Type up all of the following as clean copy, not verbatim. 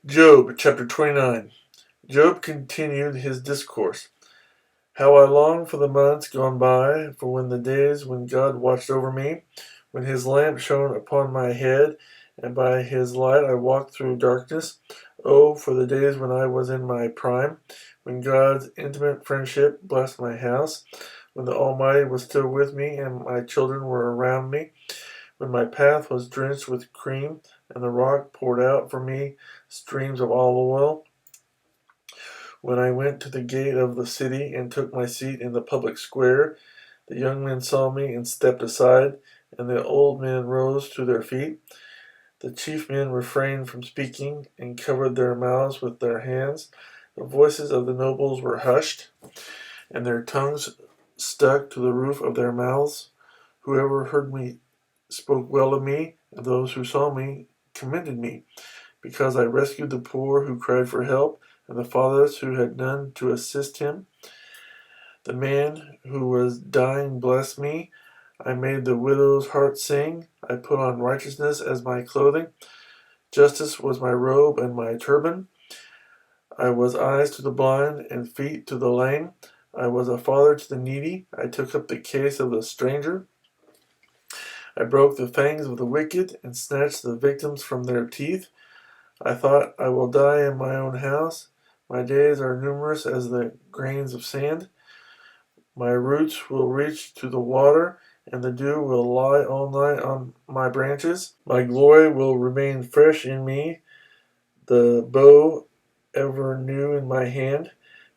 Job chapter 29. Job continued his discourse. How I long for the months gone by, for when the days when God watched over me, when his lamp shone upon my head, and by his light I walked through darkness. Oh, for the days when I was in my prime, when God's intimate friendship blessed my house, when the Almighty was still with me and my children were around me, when my path was drenched with cream, and the rock poured out for me streams of olive oil, when I went to the gate of the city and took my seat in the public square, the young men saw me and stepped aside, and the old men rose to their feet. The chief men refrained from speaking and covered their mouths with their hands. The voices of the nobles were hushed, and their tongues stuck to the roof of their mouths. Whoever heard me spoke well of me, and those who saw me commended me, because I rescued the poor who cried for help, and the fatherless who had none to assist him. The man who was dying blessed me. I made the widow's heart sing. I put on righteousness as my clothing. Justice was my robe and my turban. I was eyes to the blind and feet to the lame. I was a father to the needy. I took up the case of the stranger. I broke the fangs of the wicked and snatched the victims from their teeth. I thought, I will die in my own house. My days are numerous as the grains of sand. My roots will reach to the water, and the dew will lie all night on my branches. My glory will remain fresh in me, the bow ever new in my hand.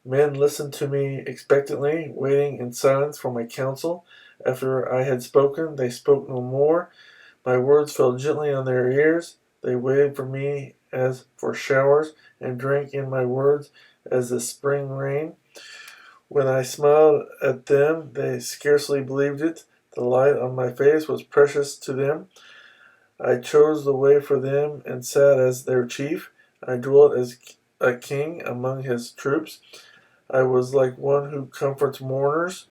Men listened to me expectantly, waiting in silence for my counsel. After I had spoken, they spoke no more. My words fell gently on their ears. They waited for me as for showers, and drank in my words as the spring rain. When I smiled at them, they scarcely believed it. The light on my face was precious to them. I chose the way for them and sat as their chief. I dwelt as a king among his troops. I was like one who comforts mourners.